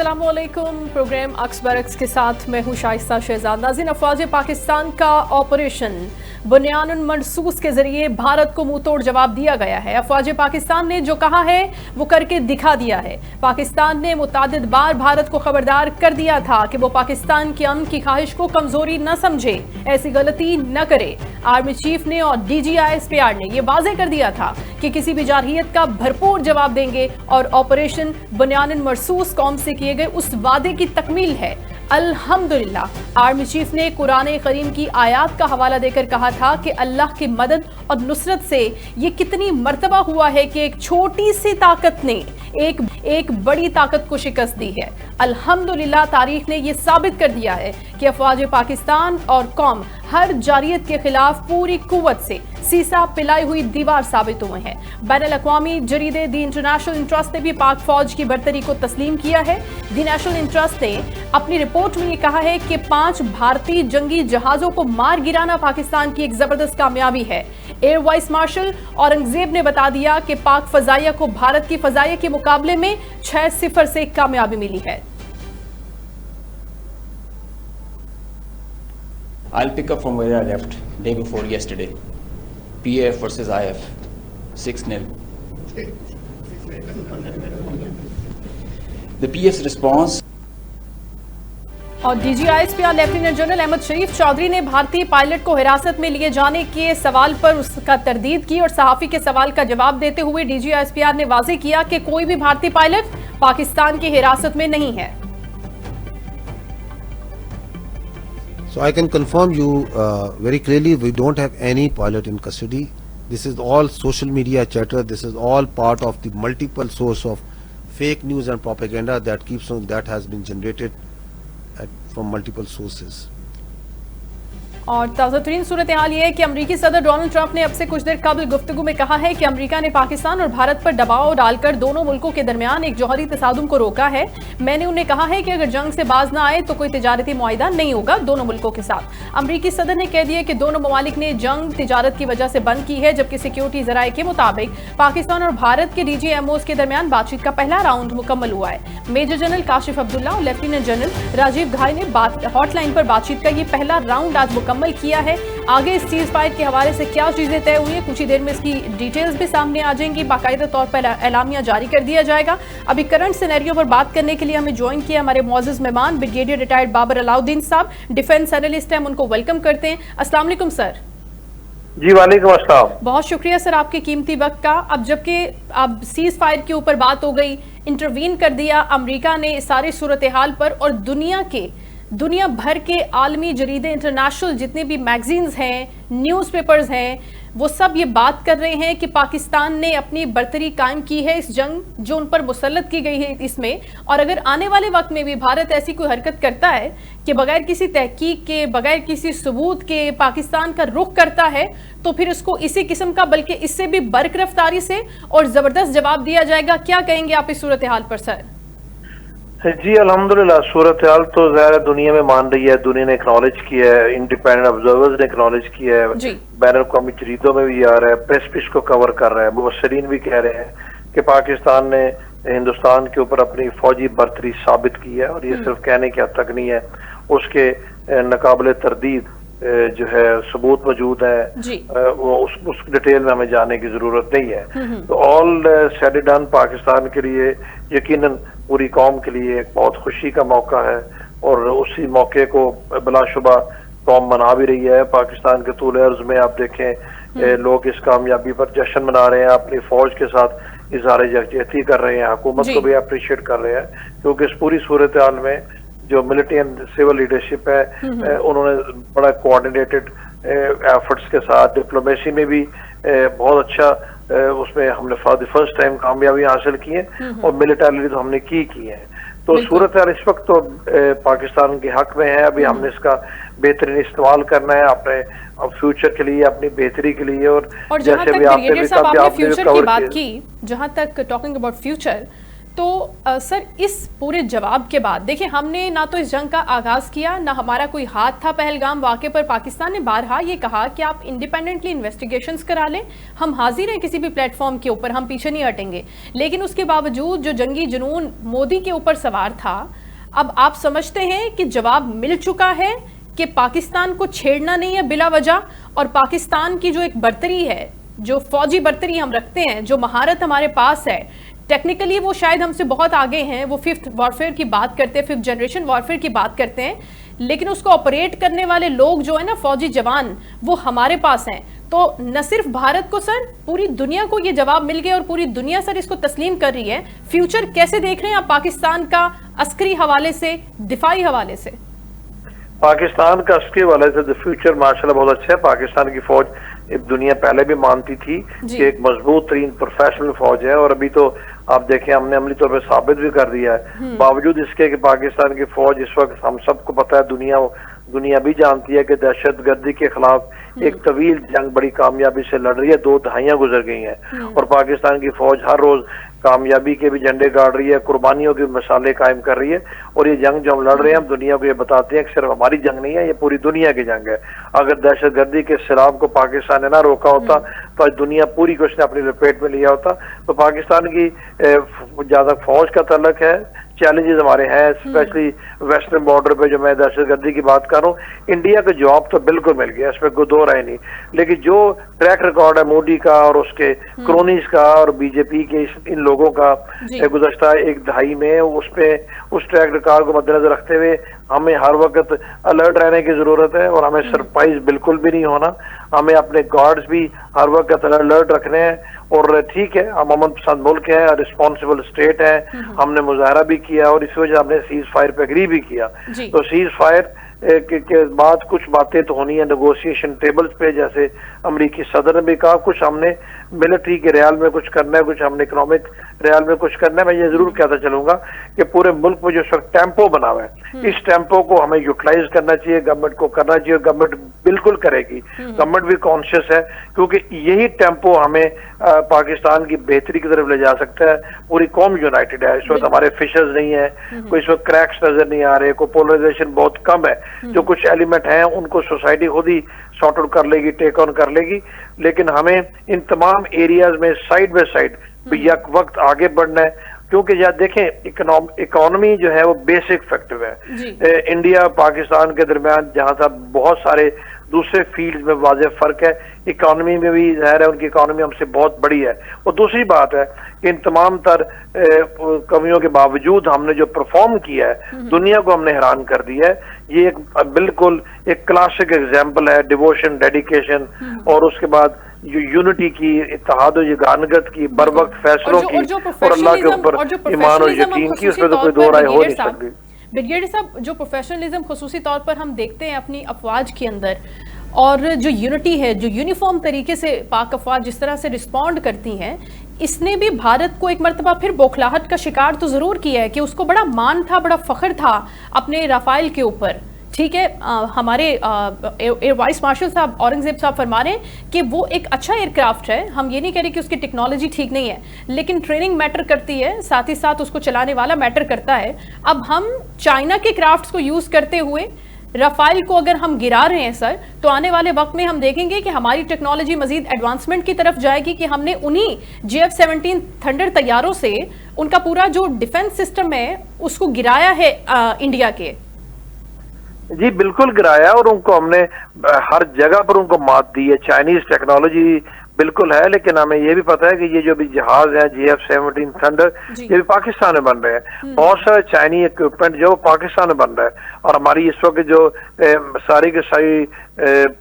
अस्सलामुअलैकुम। प्रोग्राम अक्स बरक्स के साथ मैं हूं शाइस्ता शहजाद। नाज़रीन, अफवाज पाकिस्तान का ऑपरेशन बुनियानुन मनसूस के जरिए भारत को मुंहतोड़ जवाब दिया गया है। अफवाज पाकिस्तान ने जो कहा है वो करके दिखा दिया है। पाकिस्तान ने मुतादिद बार भारत को खबरदार कर दिया था कि वो पाकिस्तान की अमन की ख्वाहिश को कमजोरी न समझे, ऐसी गलती न करे। आर्मी चीफ ने और DGISPR ने यह वाजे कर दिया था कि किसी भी जारहियत का भरपूर जवाब देंगे और ऑपरेशन बुनियानुन मनसूस कौम से किए गए उस वादे की तकमील है। अल्हम्दुलिल्लाह। आर्मी चीफ ने कुरान करीम की आयात का हवाला देकर कहा था कि अल्लाह की मदद और नुसरत से ये कितनी मर्तबा हुआ है कि एक छोटी सी ताकत ने एक बड़ी ताकत को शिकस्त दी है। अल्हम्दुलिल्लाह, तारीख ने यह साबित कर दिया है कि अफवाज पाकिस्तान और कौम हर जारियत के खिलाफ पूरी कुव्वत से सीसा पिलाई हुई दीवार साबित हुए हैं। बैनुल-अक़वामी जरीदे दी इंटरनेशनल इंटरेस्ट ने भी पाक फौज की बर्तरी को तस्लीम किया है। दी नेशनल इंटरेस्ट ने अपनी रिपोर्ट में ये कहा है कि 5 भारतीय जंगी जहाजों को मार गिराना पाकिस्तान की एक जबरदस्त कामयाबी है। एयर वाइस मार्शल औरंगजेब ने बता दिया कि पाक फजाइया को भारत की फजाइया के मुकाबले में 6-0 से कामयाबी मिली है। I'll pick up from where I left day before yesterday. PAF versus IF, 6-0. The PF's response. और DGISPR लेफ्टिनेंट जनरल अहमद शरीफ चौधरी ने भारतीय पायलट को हिरासत में लिए जाने के सवाल पर उसका तरदीद की और सहाफी के सवाल का जवाब देते हुए DGISPR ने वाज़ेह किया कि कोई भी भारतीय पायलट पाकिस्तान की हिरासत में नहीं है। So I can confirm you very clearly, we don't have any pilot in custody. This is all social media chatter. This is all part of the multiple source of fake news and propaganda that has been generated from multiple sources. और ताज़ा तरीन सूरत हाल ये है कि अमरीकी सदर Donald Trump ने अब से कुछ देर कबल गुफ्तगू में कहा है कि अमरीका ने पाकिस्तान और भारत पर दबाव डालकर दोनों मुल्कों के दरमियान एक जौहरी तसादुम को रोका है। मैंने उन्हें कहा है कि अगर जंग से बाज ना आए तो कोई तिजारती मुआहिदा नहीं होगा दोनों मुल्कों के साथ। अमरीकी सदर ने कह दिया कि दोनों ममालिक ने जंग तिजारत की वजह से बंद की है, जबकि सिक्योरिटी जराये के मुताबिक पाकिस्तान और भारत के DGMOs के दरमियान बातचीत का पहला राउंड मुकम्मल हुआ है। मेजर जनरल काशिफ अब्दुल्ला और लेफ्टिनेंट जनरल राजीव घाई ने हॉटलाइन पर बातचीत का ये पहला राउंड आज मुकम्मल किया है। आगे इस चीज फाइट के हवाले से क्या चीजें तय हुई है, कुछ ही देर में इसकी डिटेल्स भी सामने आ जाएंगी। बाकायदा तौर पर एलामिया जारी कर दिया जाएगा। अभी करंट सिनेरियो पर बात करने के लिए हमें ज्वाइन किया हमारे मुअज़्ज़ज़ मेहमान ब्रिगेडियर रिटायर्ड बाबर अलाउद्दीन साहब, डिफेंस एनालिस्ट हैं, हम उनको वेलकम करते हैं। अस्सलाम वालेकुम सर। जी वालेकुम अस्सलाम। बहुत शुक्रिया सर आपके कीमती वक्त का। अब जबकि अब सीज फायर के ऊपर बात हो गई, इंटरवीन कर दिया अमेरिका ने सारी सूरत हाल पर, और दुनिया भर के आलमी जरीदे इंटरनेशनल जितने भी मैगजीन्स हैं, न्यूज़पेपर्स हैं, वो सब ये बात कर रहे हैं कि पाकिस्तान ने अपनी बर्तरी कायम की है इस जंग जो उन पर मुसल्लत की गई है इसमें, और अगर आने वाले वक्त में भी भारत ऐसी कोई हरकत करता है कि बगैर किसी तहकीक के, बगैर किसी सबूत के पाकिस्तान का रुख करता है, तो फिर उसको इसी किस्म का बल्कि इससे भी बर्क रफ्तारी से और ज़बरदस्त जवाब दिया जाएगा। क्या कहेंगे आप इस सूरत हाल पर सर? जी अल्हम्दुलिल्लाह, सूरत हाल तो ज़ाहिर दुनिया में मान रही है, दुनिया ने एक्नॉलेज किया है, इंडिपेंडेंट ऑब्जर्वर्स ने एक्नॉलेज किया है, बैनुल-अक़वामी जरीदों में भी आ रहा है, प्रेस भी इसको कवर कर रहा है, मुबस्सिरीन भी कह रहे हैं कि पाकिस्तान ने हिंदुस्तान के ऊपर अपनी फौजी बर्तरी साबित की है, और ये सिर्फ कहने की हद तक नहीं है, उसके नाकाबिले तरदीद जो है सबूत मौजूद है। वो उस डिटेल में हमें जाने की जरूरत नहीं है। तो ऑल सेड डन पाकिस्तान के लिए यकीनन पूरी कौम के लिए एक बहुत खुशी का मौका है, और उसी मौके को बिलाशुबा कौम मना भी रही है। पाकिस्तान के तूल अर्ज में आप देखें लोग इस कामयाबी पर जश्न मना रहे हैं, अपनी फौज के साथ इज़हार यकजहती कर रहे हैं, हुकूमत को भी अप्रिशिएट कर रहे हैं, क्योंकि इस पूरी सूरत हाल में जो मिलिट्री एंड सिविल लीडरशिप है उन्होंने बड़ा कोऑर्डिनेटेड एफर्ट्स के साथ डिप्लोमेसी में भी बहुत अच्छा उसमें हमने फॉर द फर्स्ट टाइम कामयाबी हासिल की है, और मिलिटरी तो हमने की है। तो सूरत हाल इस वक्त तो पाकिस्तान के हक में है। अभी हमने इसका बेहतरीन इस्तेमाल करना है अपने फ्यूचर के लिए, अपनी बेहतरी के लिए। और जैसे भी आपने फ्यूचर की बात की, जहां तक टॉकिंग अबाउट फ्यूचर, तो सर इस पूरे जवाब के बाद देखिए, हमने ना तो इस जंग का आगाज किया, ना हमारा कोई हाथ था पहलगाम वाक़े पर। पाकिस्तान ने बारहा ये कहा कि आप इंडिपेंडेंटली इन्वेस्टिगेशंस करा लें, हम हाजिर हैं किसी भी प्लेटफॉर्म के ऊपर, हम पीछे नहीं हटेंगे। लेकिन उसके बावजूद जो जंगी जुनून मोदी के ऊपर सवार था, अब आप समझते हैं कि जवाब मिल चुका है कि पाकिस्तान को छेड़ना नहीं है बिला वजह, और पाकिस्तान की जो एक बर्तरी है, जो फौजी बर्तरी हम रखते हैं, जो महारत हमारे पास है, टेक्निकली वो शायद हमसे बहुत आगे हैं, वो फिफ्थ वॉरफेयर की बात करते हैं, फिफ्थ जनरेशन वॉरफेयर की बात करते हैं, लेकिन उसको ऑपरेट करने वाले लोग जो है ना, फौजी जवान, वो हमारे पास हैं। तो न सिर्फ भारत को सर, पूरी दुनिया को ये जवाब मिल गया और पूरी दुनिया सर इसको तस्लीम कर रही है। फ्यूचर कैसे देख रहे हैं आप पाकिस्तान का, अस्करी हवाले से, दिफाई हवाले से? पाकिस्तान का अस्करी वाले से फ्यूचर माशाल्लाह बहुत अच्छा है। पाकिस्तान की फौज दुनिया पहले भी मानती थी कि एक मजबूत तरीन प्रोफेशनल फौज है, और अभी तो आप देखें हमने अमली तौर पर साबित भी कर दिया है। बावजूद इसके कि पाकिस्तान की फौज इस वक्त, हम सबको पता है, दुनिया भी जानती है कि दहशतगर्दी के खिलाफ एक तवील जंग बड़ी कामयाबी से लड़ रही है। 2 दहाइयां गुजर गई हैं और पाकिस्तान की फौज हर रोज कामयाबी के भी झंडे गाड़ रही है, कुर्बानियों की मिसालें कायम कर रही है। और ये जंग जो हम लड़ रहे हैं, हम दुनिया को ये बताते हैं कि सिर्फ हमारी जंग नहीं है, ये पूरी दुनिया की जंग है। अगर दहशतगर्दी के सैलाब को पाकिस्तान ने ना रोका होता तो आज दुनिया पूरी को उसने अपनी लपेट में लिया होता। तो पाकिस्तान की ज्यादा फौज का तल्लक है, चैलेंजेस हमारे हैं, स्पेशली वेस्टर्न बॉर्डर पे जो मैं दहशतगर्दी की बात कर रहा हूँ। इंडिया का जवाब तो बिल्कुल मिल गया, इसमें कोई दो राय नहीं। लेकिन जो ट्रैक रिकॉर्ड है मोदी का और उसके क्रोनीज का और बीजेपी के इन लोगों का गुज़श्ता 1 दहाई में, उस ट्रैक रिकॉर्ड को मद्देनजर रखते हुए हमें हर वक्त अलर्ट रहने की जरूरत है और हमें सरप्राइज बिल्कुल भी नहीं होना। हमें अपने गार्ड्स भी हर वक्त अलर्ट रखने हैं। और ठीक है, हम अमन पसंद मुल्क है, रिस्पॉन्सिबल स्टेट है, हमने मुजाहरा भी किया और इस वजह हमने सीज फायर पे एग्री भी किया। तो सीज फायर के बाद कुछ बातें तो होनी है नेगोशिएशन टेबल्स पे, जैसे अमेरिकी सदर ने भी कहा कुछ हमने मिलिट्री के रियाल में कुछ करना है, कुछ हमने इकोनॉमिक रियाल में कुछ करना है। मैं ये जरूर कहता चलूंगा कि पूरे मुल्क में जो टेम्पो बना हुआ है, इस टेम्पो को हमें यूटिलाइज करना चाहिए, गवर्नमेंट को करना चाहिए, गवर्नमेंट बिल्कुल करेगी। गवर्नमेंट भी कॉन्शियस है क्योंकि यही टेम्पो हमें पाकिस्तान की बेहतरी की तरफ ले जा सकता है। पूरी कौम यूनाइटेड है, इस वक्त हमारे फिशर्स नहीं है, कोई इस वक्त क्रैक्स नजर नहीं आ रहे, कोई पोलराइजेशन बहुत कम है। जो कुछ एलिमेंट हैं उनको सोसाइटी खुद ही सॉर्ट आउट कर लेगी, टेक ऑन कर लेगी। लेकिन हमें इन तमाम एरियाज में साइड बाय साइड यक वक्त आगे बढ़ना है, क्योंकि यार देखें इकोनॉमी जो है वो बेसिक फैक्टर है। इंडिया पाकिस्तान के दरमियान जहां तक बहुत सारे दूसरे फील्ड में वाज़ेह फर्क है, इकोनॉमी में भी जाहिर है उनकी इकोनॉमी हमसे बहुत बड़ी है। और दूसरी बात है कि इन तमाम तर कमियों के बावजूद हमने जो परफॉर्म किया है, दुनिया को हमने हैरान कर दिया है। ये बिल्कुल एक क्लासिक एग्जाम्पल है डिवोशन, डेडिकेशन और उसके बाद यूनिटी की, इत्तेहाद और यगानगत की, बर वक्त फैसलों की और अल्लाह के ऊपर ईमान और यकीन की, उसमें तो कोई दो राय हो नहीं सकती। ब्रिगेडियर साहब, जो प्रोफेशनलिज्म खुसूसी तौर पर हम देखते हैं अपनी अफवाज के अंदर, और जो यूनिटी है, जो यूनिफॉर्म तरीके से पाक अफवाज जिस तरह से रिस्पॉन्ड करती हैं, इसने भी भारत को एक मरतबा फिर बौखलाहट का शिकार तो ज़रूर किया है कि उसको बड़ा मान था, बड़ा फ़ख्र था अपने राफेल के ऊपर। ठीक है, हमारे एयर वाइस मार्शल साहब औरंगजेब साहब फरमा रहे हैं कि वो एक अच्छा एयरक्राफ्ट है, हम ये नहीं कह रहे कि उसकी टेक्नोलॉजी ठीक नहीं है, लेकिन ट्रेनिंग मैटर करती है, साथ ही साथ उसको चलाने वाला मैटर करता है। अब हम चाइना के क्राफ्ट्स को यूज़ करते हुए राफेल को अगर हम गिरा रहे हैं सर, तो आने वाले वक्त में हम देखेंगे कि हमारी टेक्नोलॉजी मजीद एडवांसमेंट की तरफ जाएगी कि हमने उन्हीं JF-17 थंडर तैयारों से उनका पूरा जो डिफेंस सिस्टम है उसको गिराया है इंडिया के। जी बिल्कुल गिराया, और उनको हमने हर जगह पर उनको मात दी है। चाइनीज टेक्नोलॉजी बिल्कुल है, लेकिन हमें ये भी पता है कि ये जो भी जहाज है JF-17 थंडर, ये भी पाकिस्तान में बन रहे हैं। बहुत सारे चाइनीज इक्विपमेंट जो पाकिस्तान में बन रहा है, और हमारी इस वक्त जो सारी की सारी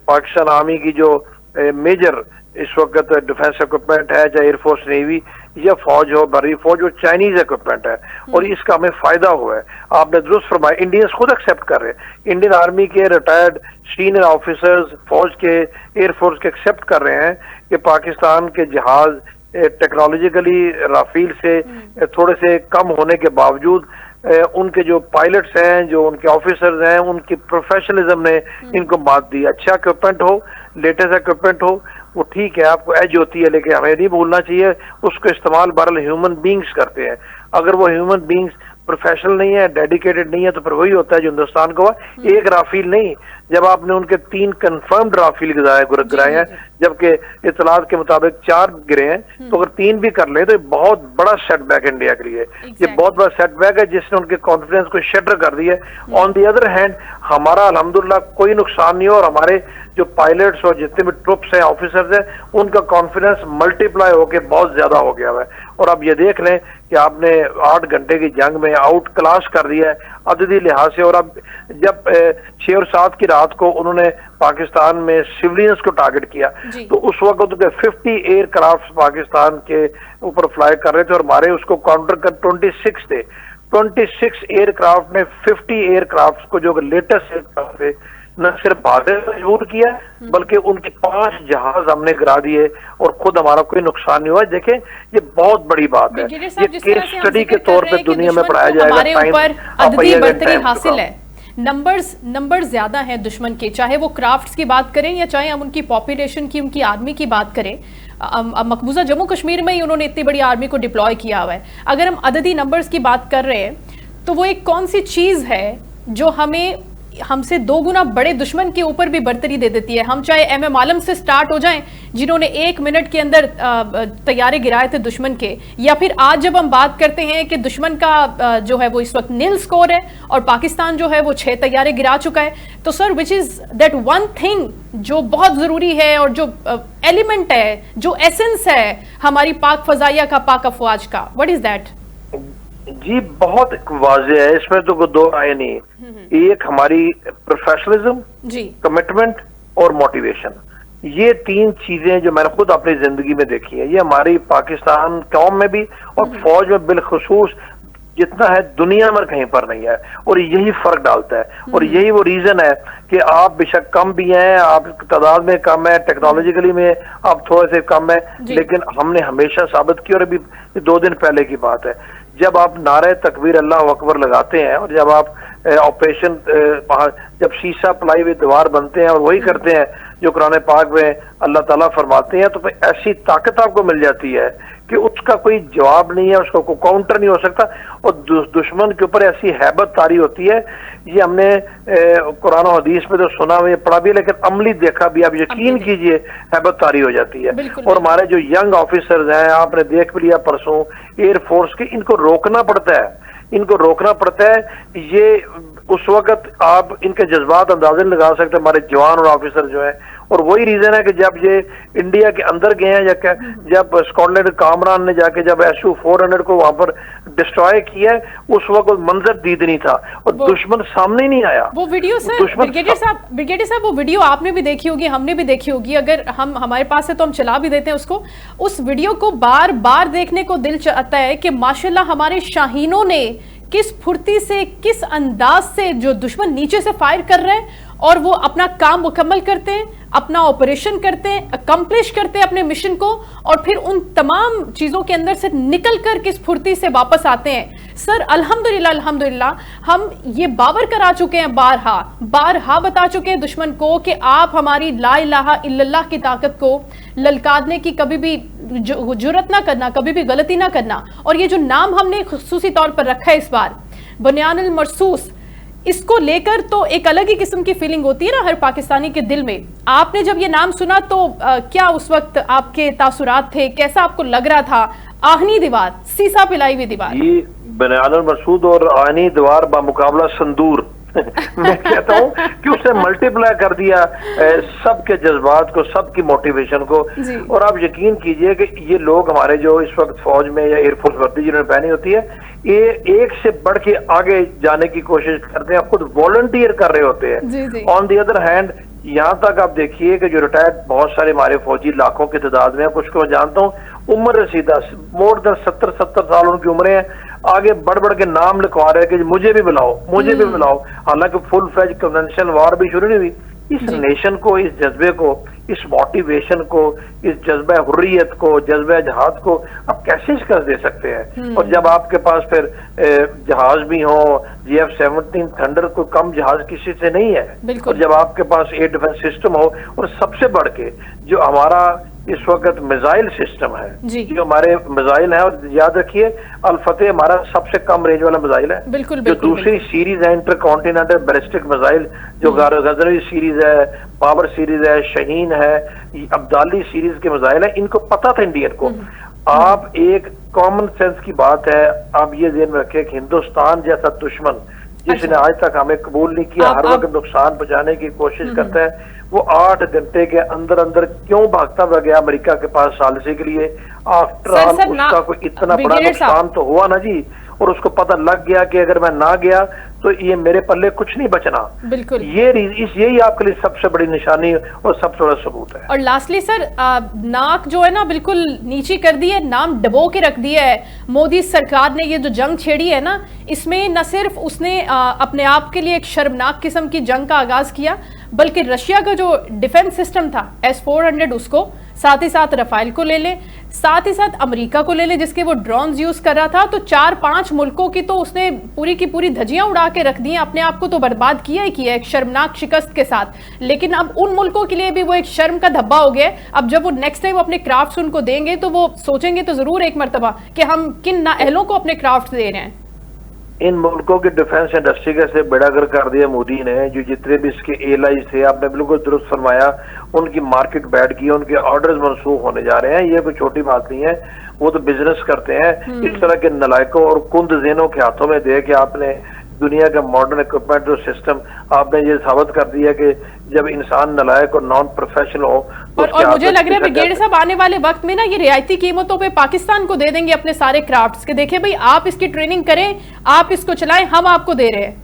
पाकिस्तान आर्मी की जो मेजर इस वक्त डिफेंस इक्विपमेंट है, चाहे एयरफोर्स नेवी या फौज हो, बरी फौज, वो चाइनीज इक्विपमेंट है और इसका हमें फायदा हुआ है। आपने दुरुस्त फरमाया, इंडियंस खुद एक्सेप्ट कर रहे हैं, इंडियन आर्मी के रिटायर्ड सीनियर ऑफिसर्स, फौज के, एयरफोर्स के एक्सेप्ट कर रहे हैं कि पाकिस्तान के जहाज टेक्नोलॉजिकली राफेल से थोड़े से कम होने के बावजूद उनके जो पायलट्स हैं, जो उनके ऑफिसर्स हैं, उनकी प्रोफेशनलिज्म ने इनको मात दी। अच्छा इक्विपमेंट हो, लेटेस्ट इक्विपमेंट हो, वो ठीक है, आपको एज होती है, लेकिन हमें नहीं भूलना चाहिए उसको इस्तेमाल बहरहाल ह्यूमन बींग्स करते हैं। अगर वो ह्यूमन बींग्स प्रोफेशनल नहीं है, डेडिकेटेड नहीं है, तो फिर वही होता है जो हिंदुस्तान को हुआ। एक राफेल नहीं, जब आपने उनके 3 कंफर्म्ड राफेल गिराए हैं, जबकि इतलात के मुताबिक 4 गिरे हैं, तो अगर 3 भी कर ले तो ये बहुत बड़ा सेटबैक है इंडिया के लिए। ये बहुत बड़ा सेटबैक है जिसने उनके कॉन्फिडेंस को शटर कर दिया है। ऑन दी अदर हैंड हमारा अल्हम्दुलिल्लाह कोई नुकसान नहीं हो, और हमारे जो पायलट्स और जितने भी ट्रुप्स हैं, ऑफिसर्स हैं, उनका कॉन्फिडेंस मल्टीप्लाई होके बहुत ज्यादा हो गया है। और अब ये देख लें कि आपने 8 घंटे की जंग में आउट क्लास कर दिया है अददी लिहाज से। और अब जब 6 और 7 की रात को उन्होंने पाकिस्तान में सिविलियंस को टारगेट किया, तो उस वक्त 50 एयरक्राफ्ट पाकिस्तान के ऊपर फ्लाई कर रहे थे और हमारे उसको काउंटर कर 26 थे। 26 एयरक्राफ्ट ने 50 एयरक्राफ्ट को, जो लेटेस्ट एयरक्राफ्ट थे, न सिर्फ भागने मजबूर किया, बल्कि उनके 5 जहाज हमने गिरा दिए और खुद हमारा कोई नुकसान नहीं हुआ। देखें, ये बहुत बड़ी बात है, ये केस स्टडी के तौर पे दुनिया में पढ़ाया जाएगा। हमारे ऊपर अददी बर्तरी हासिल है, नंबर्स ज्यादा हैं दुश्मन के, चाहे वो क्राफ्ट्स की बात करें या चाहे हम उनकी पॉपुलेशन की, उनकी आर्मी की बात करें। मकबूजा जम्मू कश्मीर में ही उन्होंने इतनी बड़ी आर्मी को डिप्लॉय किया हुआ है। अगर हम अददी नंबर्स की बात कर रहे हैं तो वो एक कौन सी चीज है जो हमें हमसे 2 गुना बड़े दुश्मन के ऊपर भी बर्तरी दे देती है। हम चाहे एमएम आलम से स्टार्ट हो जाएं, जिन्होंने 1 मिनट के अंदर तैयारे गिराए थे दुश्मन के, या फिर आज जब हम बात करते हैं कि दुश्मन का जो है वो इस वक्त नील स्कोर है और पाकिस्तान जो है वो 6 तैयारे गिरा चुका है। तो sir, which is that one thing जो बहुत जरूरी है और जो एलिमेंट है, जो एसेंस है हमारी पाक फजाइया का, पाक अफवाज का, व्हाट इज दैट? जी बहुत वाज़ेह है, इसमें तो कोई 2 राय नहीं। एक हमारी प्रोफेशनलिज्म, कमिटमेंट और मोटिवेशन, ये 3 चीजें जो मैंने खुद अपनी जिंदगी में देखी है, ये हमारी पाकिस्तान कौम में भी और फौज में बिलखुसूस जितना है दुनिया में कहीं पर नहीं है। और यही फर्क डालता है, और यही वो रीजन है कि आप बेशक कम भी हैं, आप तादाद में कम है, टेक्नोलॉजिकली में आप थोड़े से कम है, लेकिन हमने हमेशा साबित किया। और अभी 2 दिन पहले की बात है, जब आप नारे तकबीर अल्लाह अकबर लगाते हैं और जब आप ऑपरेशन जब शीशा पलाई हुई दीवार बनते हैं और वही करते हैं जो कुरान पाक में अल्लाह ताला फरमाते हैं, तो फिर ऐसी ताकत आपको मिल जाती है कि उसका कोई जवाब नहीं है, उसका कोई काउंटर नहीं हो सकता। और दुश्मन के ऊपर ऐसी हैबत तारी होती है, ये हमने कुरान और हदीस में तो सुना हुआ, पढ़ा भी, लेकिन अमली देखा भी। आप यकीन कीजिए हैबत तारी हो जाती है। और हमारे जो यंग ऑफिसर्स हैं, आपने देख भी लिया परसों एयरफोर्स के, इनको रोकना पड़ता है, इनको रोकना पड़ता है। ये उस वक्त आप इनके जज्बात अंदाजे लगा सकते हैं, हमारे जवान और ऑफिसर जो है। और वही रीजन है कि जब ये इंडिया के अंदर गए हैं, जब स्कॉटलैंड कामरान ने जाके जब SU-400 को वहां पर डिस्ट्रॉय किया, उस वक्त मंजर दीद नहीं था और दुश्मन सामने नहीं आया। वो वीडियो सर, ब्रिगेडियर साहब वो वीडियो आपने भी देखी होगी, हमने भी देखी होगी। अगर हमारे पास है तो हम चला भी देते हैं उसको। उस वीडियो को बार बार देखने को दिल चाहता है कि माशाल्लाह हमारे शाहीनों ने किस फुर्ती से, किस अंदाज से जो दुश्मन नीचे से फायर कर रहे हैं और वो अपना काम मुकम्मल करते हैं, अपना ऑपरेशन करते हैं, अकम्प्लिश करते हैं अपने मिशन को, और फिर उन तमाम चीजों के अंदर से निकल कर किस फुर्ती से वापस आते हैं। सर अल्हम्दुलिल्लाह हम ये बावर करा चुके हैं, बारहा बता चुके हैं दुश्मन को कि आप हमारी ला इलाहा इल्लल्लाह की ताकत को ललकारने की कभी भी जुर्रत ना करना, कभी भी गलती ना करना। और ये जो नाम हमने खुसूसी तौर पर रखा है इस बार, बुनियानुल मरसूस, इसको लेकर तो एक अलग ही किस्म की फीलिंग होती है ना हर पाकिस्तानी के दिल में। आपने जब ये नाम सुना तो क्या उस वक्त आपके तासुरात थे, कैसा आपको लग रहा था? आहनी दीवार, सीसा पिलाई हुई दीवार, ये बुनियानुल मरसूस और आहनी दीवार बामुकाबला संदूर मैं कहता हूँ कि उसने मल्टीप्लाई कर दिया सबके जज्बात को, सबकी मोटिवेशन को। और आप यकीन कीजिए कि ये लोग हमारे जो इस वक्त फौज में या एयरफोर्स वर्दी जिन्होंने पहनी होती है, ये एक से बढ़ के आगे जाने की कोशिश करते हैं, खुद वॉलंटियर कर रहे होते हैं। ऑन दी अदर हैंड यहाँ तक आप देखिए कि जो रिटायर्ड बहुत सारे हमारे फौजी लाखों की तादाद में, कुछ को मैं जानता हूँ उम्र रसीदा मोर देन 70 साल उनकी उम्रें हैं, आगे बढ़ बढ़ के नाम लिखवा रहे हैं कि मुझे भी बुलाओ, मुझे भी बुलाओ। हालांकि फुल फ्लेज कन्वेंशनल वार भी शुरू नहीं हुई। इस नेशन को, इस जज्बे को, इस मोटिवेशन को, इस जज्बा हुर्रियत को, जज्बा जहाद को आप कैसे शिकस्त दे सकते हैं? और जब आपके पास फिर जहाज भी हो, GF-17 थंडर कोई कम जहाज किसी से नहीं है, और जब आपके पास एयर डिफेंस सिस्टम हो, और सबसे बढ़ के जो हमारा इस वक्त मिसाइल सिस्टम है, जो हमारे मिसाइल है, और याद रखिए अल फतेह हमारा सबसे कम रेंज वाला मिसाइल है। जो दूसरी सीरीज है इंटर कॉन्टिनेंटल बैलिस्टिक मिसाइल, जो गजनवी सीरीज है, पावर सीरीज है, शहीन है, अब्दाली सीरीज के मिसाइल है, इनको पता था इंडियन को। आप एक कॉमन सेंस की बात है, आप ये ध्यान रखें कि हिंदुस्तान जैसा दुश्मन जिसने आज तक हमें कबूल नहीं किया, हर वक्त नुकसान पहुंचाने की कोशिश करता है, वो 8 घंटे के अंदर अंदर क्यों भागता हुआ गया अमेरिका के पास सालिसी के लिए? आफ्टर ऑल उसका कोई इतना बड़ा नुकसान तो हुआ ना जी, और उसको पता लग गया कि अगर मैं ना गया तो ये मेरे पल्ले कुछ नहीं बचना। बिल्कुल, यही आपके लिए सबसे बड़ी निशानी और सबसे बड़ा सबूत है। और लास्टली सर, नाक जो है ना बिल्कुल नीची कर दी है, नाम डबो के रख दिया है मोदी सरकार ने। ये जो जंग छेड़ी है ना, इसमें न सिर्फ उसने अपने आप के लिए एक शर्मनाक किस्म की जंग का आगाज किया, बल्कि रशिया का जो डिफेंस सिस्टम था S-400 उसको, साथ ही साथ रफाइल को ले ले, साथ ही साथ अमेरिका को ले ले जिसके वो ड्रोन्स यूज कर रहा था। तो 4-5 मुल्कों की तो उसने पूरी की पूरी धज्जियां उड़ा के रख दी, अपने आप को तो बर्बाद किया ही किया एक शर्मनाक शिकस्त के साथ। लेकिन अब उन मुल्कों के लिए भी वो एक शर्म का धब्बा हो गया। अब जब वो नेक्स्ट टाइम अपने क्राफ्ट्स उनको देंगे तो वो सोचेंगे तो जरूर एक मर्तबा कि हम किन नाअहलों को अपने क्राफ्ट दे रहे हैं। इन मुल्कों की डिफेंस इंडस्ट्री का से बेड़ागर कर दिया मोदी ने। जो जितने भी इसके एयरलाइंस थे, आपने बिल्कुल दुरुस्त फरमाया, उनकी मार्केट बैठ गई, उनके ऑर्डर्स मनसूख होने जा रहे हैं। ये कोई छोटी बात नहीं है, वो तो बिजनेस करते हैं। इस तरह के नलायकों और कुंद ज़ेनों के हाथों में दे के आपने दुनिया का मॉडर्न इक्विपमेंट जो सिस्टम आपने ये साबित कर दिया कि जब इंसान नलायक और नॉन प्रोफेशनल हो तो और मुझे लग रहा है ब्रिगेडियर साहब आने वाले वक्त में ना ये रियायती कीमतों पे पाकिस्तान को दे देंगे अपने सारे क्राफ्ट्स के। देखिए भाई, आप इसकी ट्रेनिंग करें, आप इसको चलाएं, हम आपको दे रहे हैं।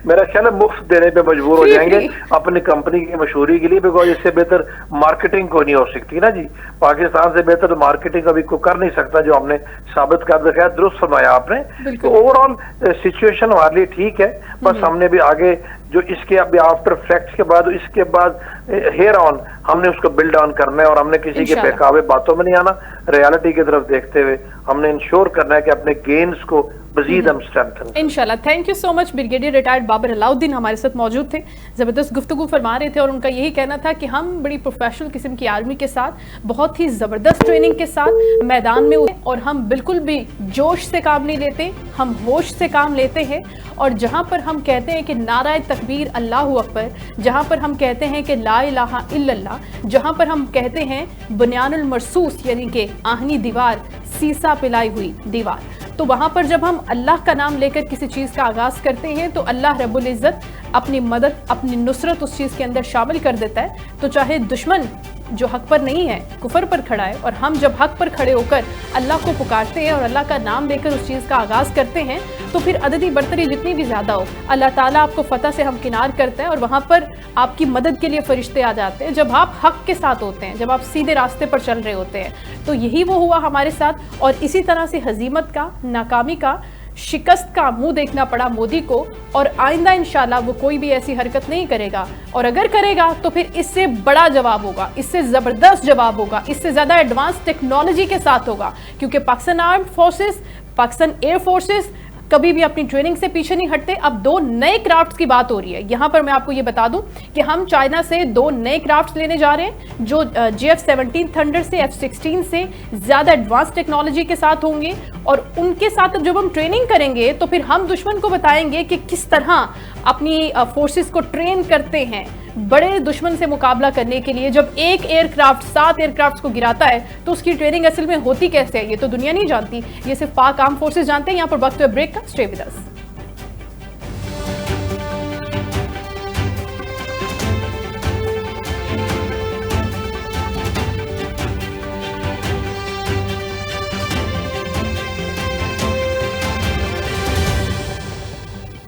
मेरा ख्याल है मुफ्त देने पे मजबूर हो जाएंगे अपनी कंपनी की मशहूरी के लिए, बिकॉज इससे बेहतर मार्केटिंग को नहीं हो सकती ना जी। पाकिस्तान से बेहतर मार्केटिंग अभी कोई कर नहीं सकता, जो हमने साबित कर दिखाया। दुरुस्त फरमाया आपने। तो ओवरऑल सिचुएशन हमारे लिए ठीक है, बस हमने भी आगे जो इसके अभी आफ्टर फैक्ट्स के बाद, इसके बाद हेयर ऑन हमने उसको बिल्ड ऑन करना है, और हमने किसी के बहकावे बातों में नहीं आना, रियलिटी की तरफ देखते हुए हमने इंश्योर करना है कि अपने गेन्स को मजीद हम स्ट्रेंथन। इंशाल्लाह। Thank you so much. Brigadier retired Babar Alauddin हमारे साथ मौजूद थे, जबरदस्त गुफ्तगू फरमा रहे थे, और उनका यही कहना था कि हम बड़ी प्रोफेशनल किस्म की आर्मी के साथ, बहुत ही जबरदस्त ट्रेनिंग के साथ मैदान में उतरे, और हम बिल्कुल भी जोश से काम नहीं लेते, हम होश से काम लेते हैं। और जहां पर हम कहते हैं कि नाराए तकबीर अल्लाहु अकबर, जहां पर हम कहते हैं कि ला इलाहा इल्लल्लाह, जहां पर हम कहते हैं बुनियानुल मरसूस यानी कि आहनी दीवार, सीसा पिलाई हुई दीवार, तो वहां पर जब हम अल्लाह का नाम लेकर किसी चीज़ का आगाज़ करते हैं तो अल्लाह रब्बुल इज़्ज़त अपनी मदद, अपनी नुसरत उस चीज़ के अंदर शामिल कर देता है। तो चाहे दुश्मन जो हक पर नहीं है, कुफर पर खड़ा है, और हम जब हक पर खड़े होकर अल्लाह को पुकारते हैं और अल्लाह का नाम लेकर उस चीज़ का आगाज़ करते हैं, तो फिर अददी बरतरी जितनी भी ज़्यादा हो, अल्लाह ताला आपको फतह से हमकिनार करता है, और वहाँ पर आपकी मदद के लिए फरिश्ते आ जाते हैं जब आप हक के साथ होते हैं, जब आप सीधे रास्ते पर चल रहे होते हैं। तो यही वो हुआ हमारे साथ, और इसी तरह से हजीमत का, नाकामी का, शिकस्त का मुंह देखना पड़ा मोदी को, और आइंदा इंशाल्लाह वो कोई भी ऐसी हरकत नहीं करेगा, और अगर करेगा तो फिर इससे बड़ा जवाब होगा, इससे ज़बरदस्त जवाब होगा, इससे ज़्यादा एडवांस टेक्नोलॉजी के साथ होगा। क्योंकि Pakistan armed forces, Pakistan air forces कभी भी अपनी ट्रेनिंग से पीछे नहीं हटते। अब 2 नए क्राफ्ट्स की बात हो रही है। यहाँ पर मैं आपको ये बता दूं कि हम चाइना से 2 नए क्राफ्ट्स लेने जा रहे हैं, जो GF-17 थंडर से, F-16 से ज़्यादा एडवांस टेक्नोलॉजी के साथ होंगे, और उनके साथ जब हम ट्रेनिंग करेंगे तो फिर हम दुश्मन को बताएंगे कि किस तरह अपनी फोर्सेस को ट्रेन करते हैं बड़े दुश्मन से मुकाबला करने के लिए। जब एक एयरक्राफ्ट 7 एयरक्राफ्ट को गिराता है तो उसकी ट्रेनिंग असल में होती कैसे है, ये तो दुनिया नहीं जानती, ये सिर्फ पाक आर्म फोर्सेस जानते हैं। यहाँ पर वक्त है ब्रेक का, स्टे विद अस।